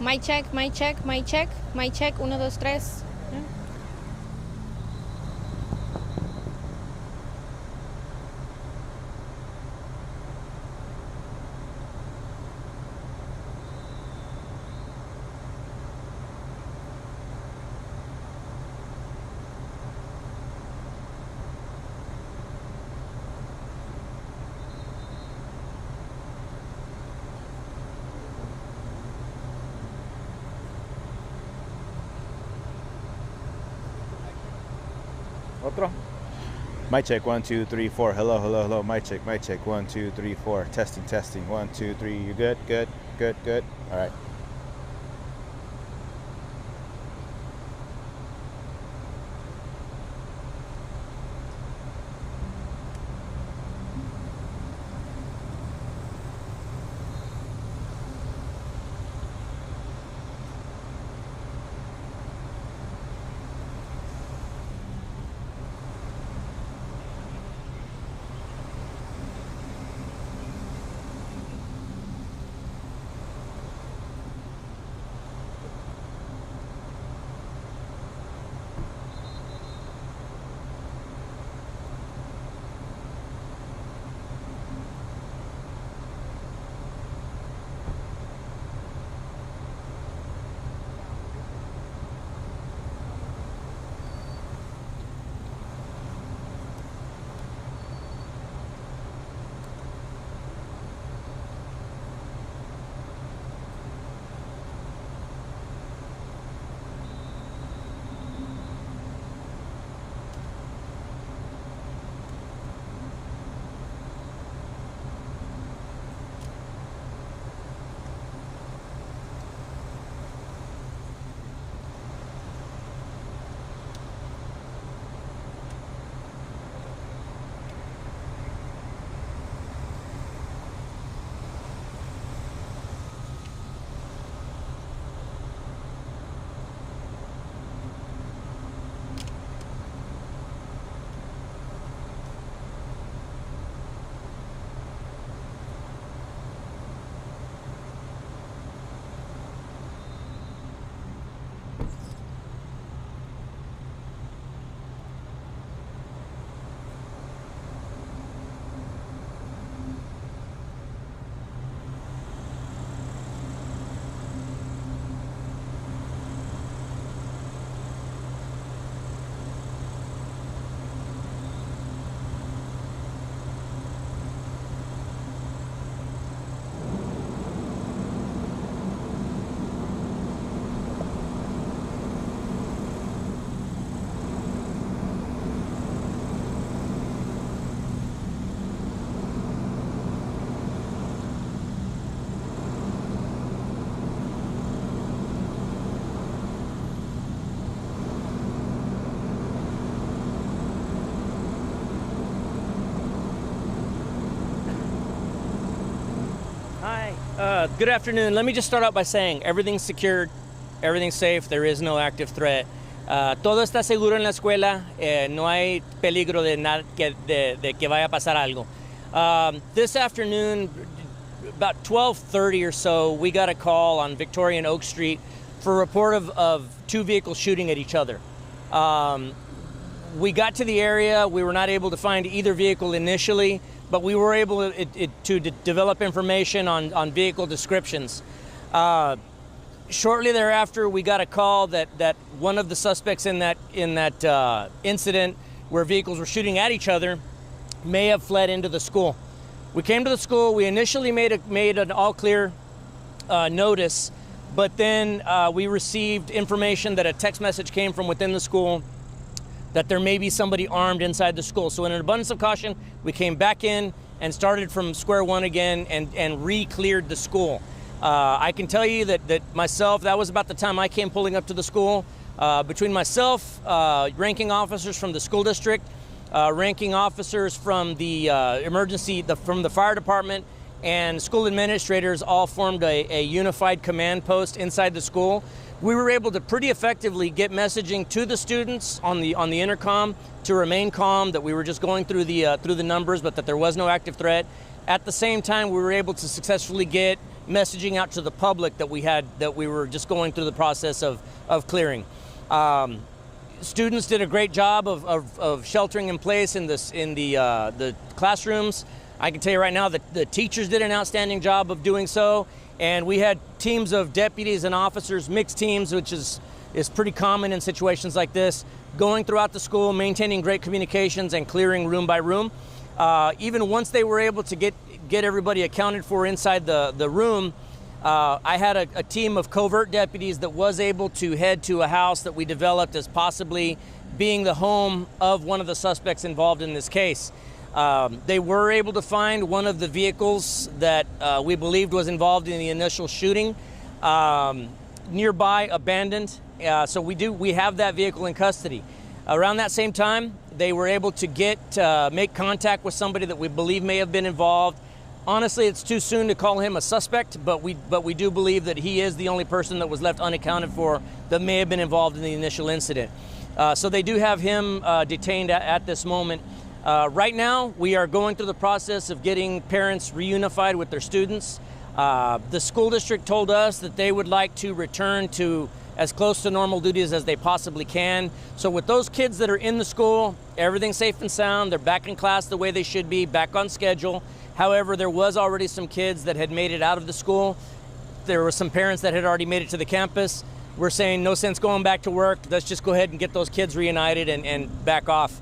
Mic check, mic check, mic check, mic check, 1, 2, 3. Otro. Mic check, 1, 2, 3, 4. Hello, hello, hello. Mic check, 1, 2, 3, 4. Testing, testing. 1, 2, 3. You good? Good, good, good. All right. Good afternoon. Let me just start out by saying everything's secured, everything's safe, there is no active threat. Todo está seguro en la escuela, no hay peligro de que vaya a pasar algo. This afternoon, about 12:30 or so, we got a call on Victoria and Oak Street for a report of 2 vehicles shooting at each other. We got to the area, we were not able to find either vehicle initially, but we were able to develop information on vehicle descriptions. Shortly thereafter, we got a call that one of the suspects in that incident where vehicles were shooting at each other may have fled into the school. We came to the school. We initially made an all clear notice, but then we received information that a text message came from within the school that there may be somebody armed inside the school. So in an abundance of caution, we came back in and started from square one again and re-cleared the school. I can tell you that myself, that was about the time I came pulling up to the school. Between myself, ranking officers from the school district, ranking officers from the from the fire department, and school administrators all formed a unified command post inside the school. We were able to pretty effectively get messaging to the students on the intercom to remain calm, that we were just going through the numbers, but that there was no active threat. At the same time, we were able to successfully get messaging out to the public that we were just going through the process of clearing. Students did a great job of sheltering in place in the classrooms. I can tell you right now that the teachers did an outstanding job of doing so, and we had teams of deputies and officers, mixed teams, which is pretty common in situations like this, going throughout the school, maintaining great communications and clearing room by room. Even once they were able to get everybody accounted for inside the room, I had a team of covert deputies that was able to head to a house that we developed as possibly being the home of one of the suspects involved in this case. They were able to find one of the vehicles that we believed was involved in the initial shooting, nearby, abandoned. So we have that vehicle in custody. Around that same time, they were able to make contact with somebody that we believe may have been involved. Honestly, it's too soon to call him a suspect, but we do believe that he is the only person that was left unaccounted for that may have been involved in the initial incident. So they do have him detained at this moment. Right now, we are going through the process of getting parents reunified with their students. The school district told us that they would like to return to as close to normal duties as they possibly can. So with those kids that are in the school, everything's safe and sound. They're back in class the way they should be, back on schedule. However, there was already some kids that had made it out of the school. There were some parents that had already made it to the campus. We're saying no sense going back to work. Let's just go ahead and get those kids reunited and back off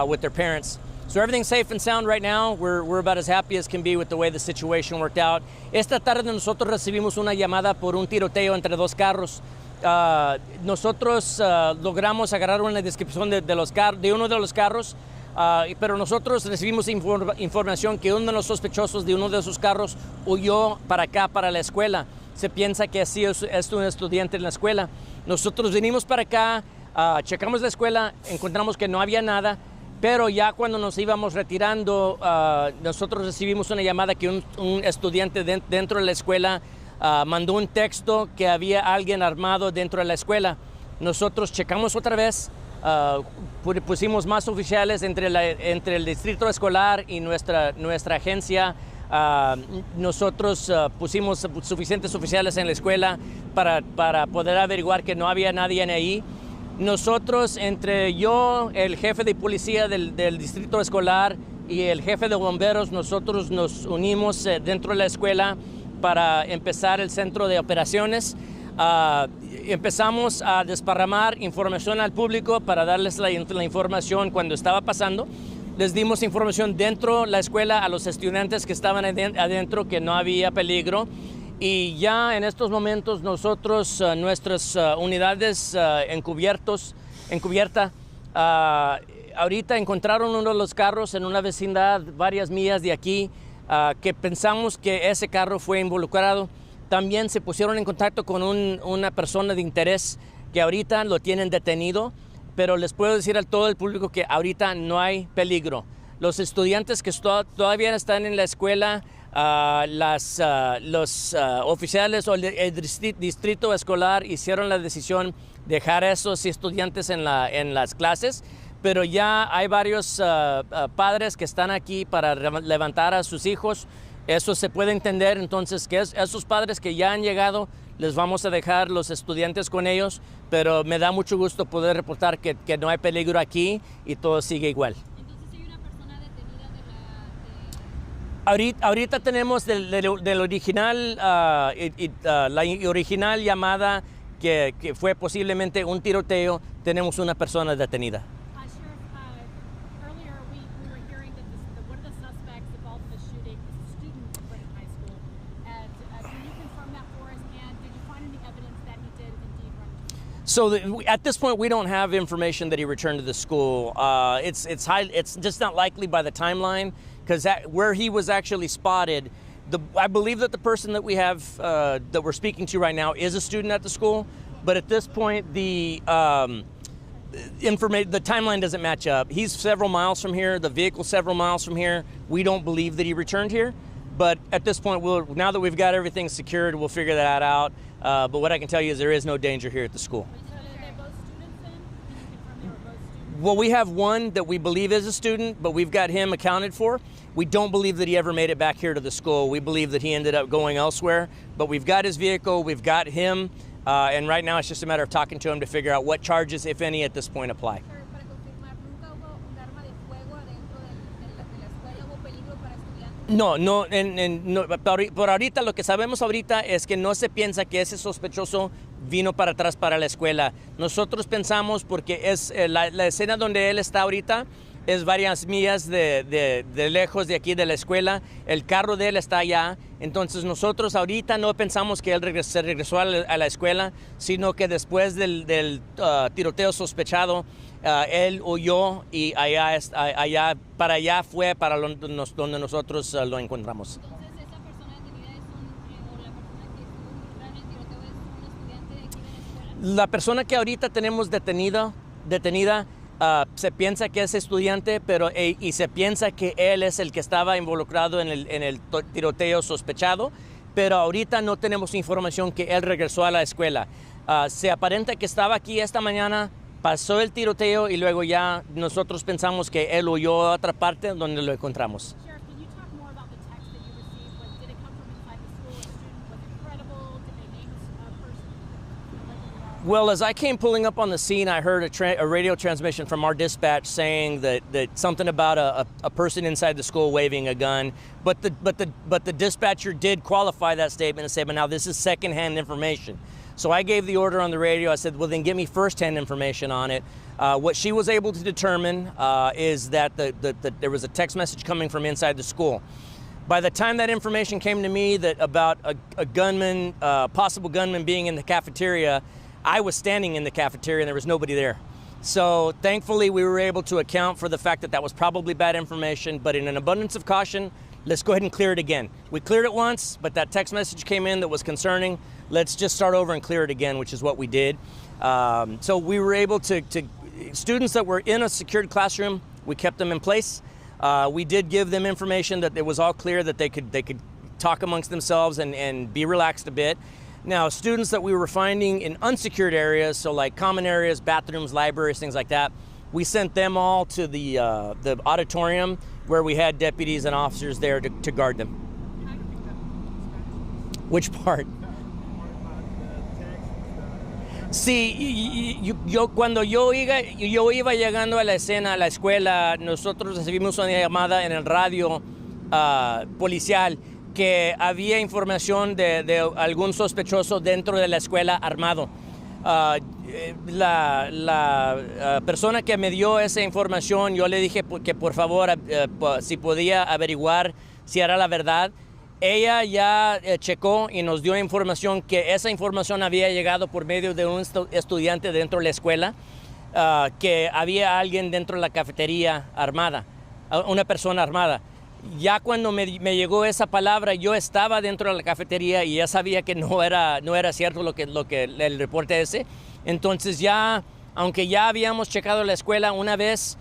with their parents. So everything's safe and sound right now. We're about as happy as can be with the way the situation worked out. Esta tarde nosotros recibimos una llamada por un tiroteo entre dos carros. Nosotros logramos agarrar una descripción de uno de los carros, pero nosotros recibimos información que uno de los sospechosos de uno de esos carros huyó para acá, para la escuela. Se piensa que así es un estudiante en la escuela. Nosotros vinimos para acá, checamos la escuela, encontramos que no había nada, pero ya cuando nos íbamos retirando, nosotros recibimos una llamada que un estudiante dentro de la escuela mandó un texto que había alguien armado dentro de la escuela. Nosotros checamos otra vez, pusimos más oficiales entre el distrito escolar y nuestra agencia. Nosotros pusimos suficientes oficiales en la escuela para poder averiguar que no había nadie ahí. Nosotros, entre yo, el jefe de policía del distrito escolar y el jefe de bomberos, nosotros nos unimos dentro de la escuela para empezar el centro de operaciones. Empezamos a desparramar información al público para darles la información cuando estaba pasando. Les dimos información dentro de la escuela a los estudiantes que estaban adentro, que no había peligro. Y ya en estos momentos nosotros, nuestras unidades encubierta, ahorita encontraron uno de los carros en una vecindad varias millas de aquí, que pensamos que ese carro fue involucrado. También se pusieron en contacto con una persona de interés que ahorita lo tienen detenido, pero les puedo decir a todo el público que ahorita no hay peligro. Los estudiantes que todavía están en la escuela, los oficiales o el distrito escolar hicieron la decisión de dejar a esos estudiantes en las clases, pero ya hay varios padres que están aquí para levantar a sus hijos. Eso se puede entender, entonces, que esos padres que ya han llegado, les vamos a dejar los estudiantes con ellos, pero me da mucho gusto poder reportar que no hay peligro aquí y todo sigue igual. Entonces, ¿hay una persona detenida Ahorita tenemos del original, la original llamada que fue posiblemente un tiroteo, tenemos una persona detenida. Sheriff, earlier we were hearing that one of the suspects involved in the shooting is a student at Brennan High School. And can you confirm that for us? And did you find any evidence that he did indeed run? So at this point, we don't have information that he returned to the school. It's just not likely by the timeline, because where he was actually spotted, I believe that the person that we have that we're speaking to right now is a student at the school, but at this point the timeline doesn't match up. He's several miles from here, the vehicle's several miles from here. We don't believe that he returned here, but at this point, now that we've got everything secured, we'll figure that out. But what I can tell you is there is no danger here at the school. So are they both students then? Can you confirm they were both students? Well, we have one that we believe is a student, but we've got him accounted for. We don't believe that he ever made it back here to the school. We believe that he ended up going elsewhere, but we've got his vehicle, we've got him, and right now it's just a matter of talking to him to figure out what charges, if any, at this point apply. Sir, para confirmar, ¿nunca hubo un arma de fuego adentro de la escuela? ¿Hubo peligro para estudiantes? No, por ahorita lo que sabemos ahorita es que no se piensa que ese sospechoso vino para atrás para la escuela. Nosotros pensamos porque es la escena donde él está ahorita es varias millas de lejos de aquí de la escuela. El carro de él está allá. Entonces nosotros ahorita no pensamos que él se regresó a la escuela, sino que después del tiroteo sospechado, él huyó y para allá fue para donde nosotros lo encontramos. Entonces, esa persona detenida o la persona que estuvo involucrada en el tiroteo es un estudiante de aquí de la escuela. La persona que ahorita tenemos detenida, se piensa que es estudiante, y se piensa que él es el que estaba involucrado en el tiroteo sospechado, pero ahorita no tenemos información que él regresó a la escuela. Se aparenta que estaba aquí esta mañana, pasó el tiroteo y luego ya nosotros pensamos que él huyó a otra parte donde lo encontramos. Sheriff, can you talk more about the text that you received? Did it come from inside the school? A student? Was it credible? Did they name a person? Well, as I came pulling up on the scene, I heard a radio transmission from our dispatch saying that something about a person inside the school waving a gun. But the dispatcher did qualify that statement and say, "But now this is secondhand information." So I gave the order on the radio. I said, "Well, then give me firsthand information on it." What she was able to determine is that there was a text message coming from inside the school. By the time that information came to me that about a gunman, possible gunman being in the cafeteria, I was standing in the cafeteria and there was nobody there. So thankfully we were able to account for the fact that was probably bad information, but in an abundance of caution, let's go ahead and clear it again. We cleared it once, but that text message came in that was concerning. Let's just start over and clear it again, which is what we did. So we were able to students that were in a secured classroom, we kept them in place. We did give them information that it was all clear, that they could talk amongst themselves and be relaxed a bit. Now, students that we were finding in unsecured areas, so like common areas, bathrooms, libraries, things like that, we sent them all to the auditorium where we had deputies and officers there to guard them. Which part? Sí, cuando yo iba llegando a la escena, a la escuela, nosotros recibimos una llamada en el radio policial que había información de algún sospechoso dentro de la escuela armado. La persona que me dio esa información, yo le dije que por favor si podía averiguar si era la verdad. Ella ya checó y nos dio información que esa información había llegado por medio de un estudiante dentro de la escuela, que había alguien dentro de la cafetería armada, una persona armada. Ya cuando me llegó esa palabra, yo estaba dentro de la cafetería y ya sabía que no era cierto lo que el reporte ese. Entonces ya, aunque ya habíamos checado la escuela una vez,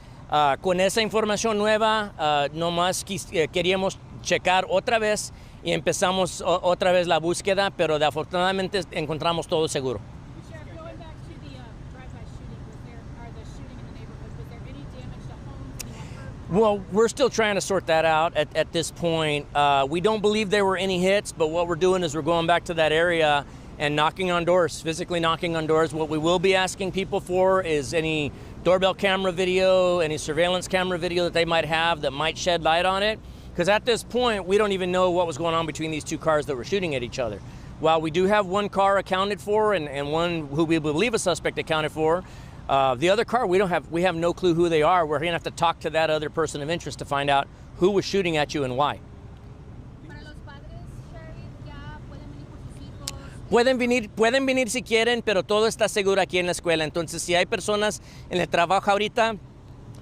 con esa información nueva, nomás queríamos checar otra vez y empezamos otra vez la búsqueda, pero afortunadamente encontramos todo seguro. Sheriff, going back to the drive-by shooting, the shooting in the neighborhood, was there any damage to homes, anyone hurt? Well, we're still trying to sort that out at this point. We don't believe there were any hits, but what we're doing is we're going back to that area and knocking on doors, physically knocking on doors. What we will be asking people for is any doorbell camera video, any surveillance camera video that they might have that might shed light on it. Because at this point, we don't even know what was going on between these two cars that were shooting at each other. While we do have one car accounted for and one who we believe a suspect accounted for, the other car, we have no clue who they are. We're going to have to talk to that other person of interest to find out who was shooting at you and why. Para los padres, Sheriff, ya pueden venir por sus hijos. Pueden venir si quieren, pero todo está seguro aquí en la escuela. Entonces, si hay personas en el trabajo ahorita,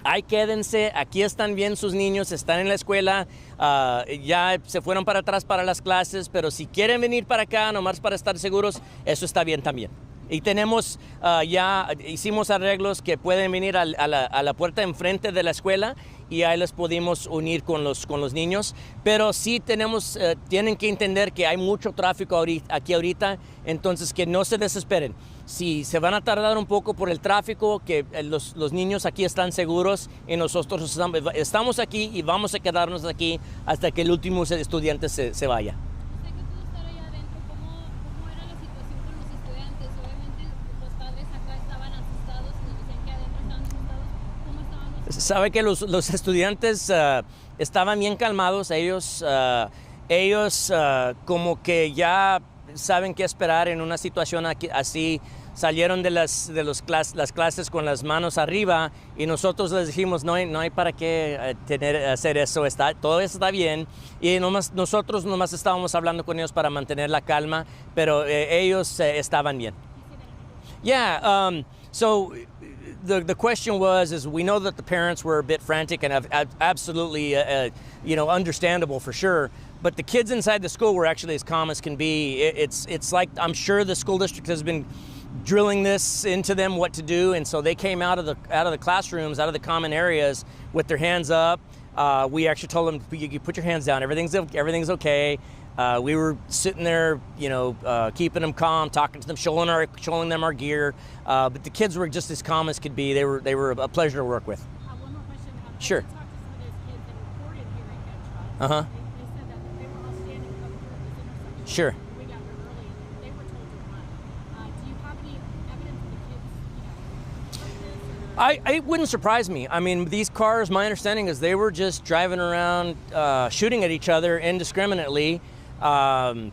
ahí quédense, aquí están bien sus niños, están en la escuela, ya se fueron para atrás para las clases, pero si quieren venir para acá, nomás para estar seguros, eso está bien también. Y tenemos, ya hicimos arreglos que pueden venir a la puerta enfrente de la escuela y ahí les pudimos unir con los niños. Pero sí tenemos, tienen que entender que hay mucho tráfico aquí ahorita, entonces que no se desesperen. Si se van a tardar un poco por el tráfico, que los niños aquí están seguros y nosotros estamos aquí y vamos a quedarnos aquí hasta que el último estudiante se vaya. Usted que pudo estar allá adentro, ¿cómo era la situación con los estudiantes? Obviamente los padres acá estaban asustados y nos decían que adentro estaban asustados. ¿Cómo estaban los estudiantes? Sabe que los estudiantes estaban bien calmados, ellos como que ya saben qué esperar en una situación así. Salieron de las clases con las manos arriba y nosotros les dijimos no hay para qué hacer eso, todo está bien, y nosotros nomás estábamos hablando con ellos para mantener la calma, pero ellos estaban bien. Yeah, so the question is we know that the parents were a bit frantic and absolutely understandable for sure, but the kids inside the school were actually as calm as can be. It's like, I'm sure the school district has been drilling this into them what to do, and so they came out of the classrooms, out of the common areas with their hands up. We actually told them, you put your hands down, everything's okay. We were sitting there, keeping them calm, talking to them, showing them our gear. But the kids were just as calm as could be. They were a pleasure to work with. One more question. Sure. I talked to some of those kids that reported hearing gunshots. Uh-huh. They said that they were all standing up here at this intersection. Sure. We got there early. They were told to run. Do you have any evidence that the kids, heard this? Or? It wouldn't surprise me. I mean, these cars, my understanding is they were just driving around, shooting at each other indiscriminately. And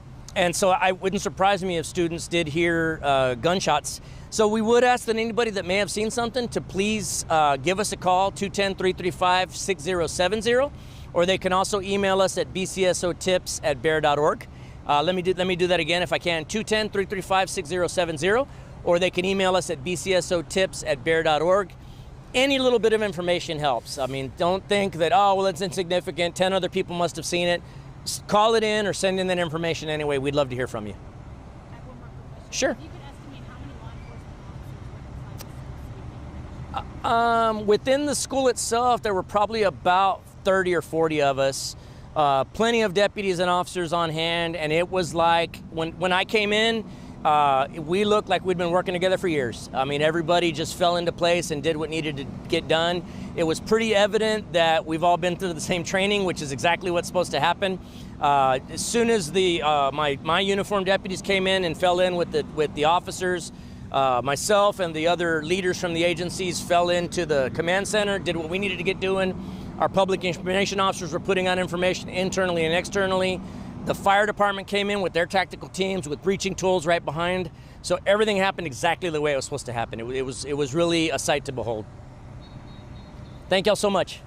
so it wouldn't surprise me if students did hear gunshots. So we would ask that anybody that may have seen something to please give us a call, 210-335-6070, or they can also email us at bcsotips@bear.org. Let me do that again if I can, 210-335-6070, or they can email us at bcsotips@bear.org. Any little bit of information helps. I mean, don't think that, oh, well, it's insignificant, 10 other people must have seen it. Call it in or send in that information anyway. We'd love to hear from you. I have one more quick question. Sure. If you could estimate how many law enforcement officers were inside the school speaking? Within the school itself, there were probably about 30 or 40 of us. Plenty of deputies and officers on hand, and it was like when I came in, we looked like we'd been working together for years. I mean, everybody just fell into place and did what needed to get done. It was pretty evident that we've all been through the same training, which is exactly what's supposed to happen. As soon as my uniformed deputies came in and fell in with the officers, myself and the other leaders from the agencies fell into the command center, did what we needed to get doing. Our public information officers were putting out information internally and externally. The fire department came in with their tactical teams with breaching tools right behind. So everything happened exactly the way it was supposed to happen. It was really a sight to behold. Thank y'all so much.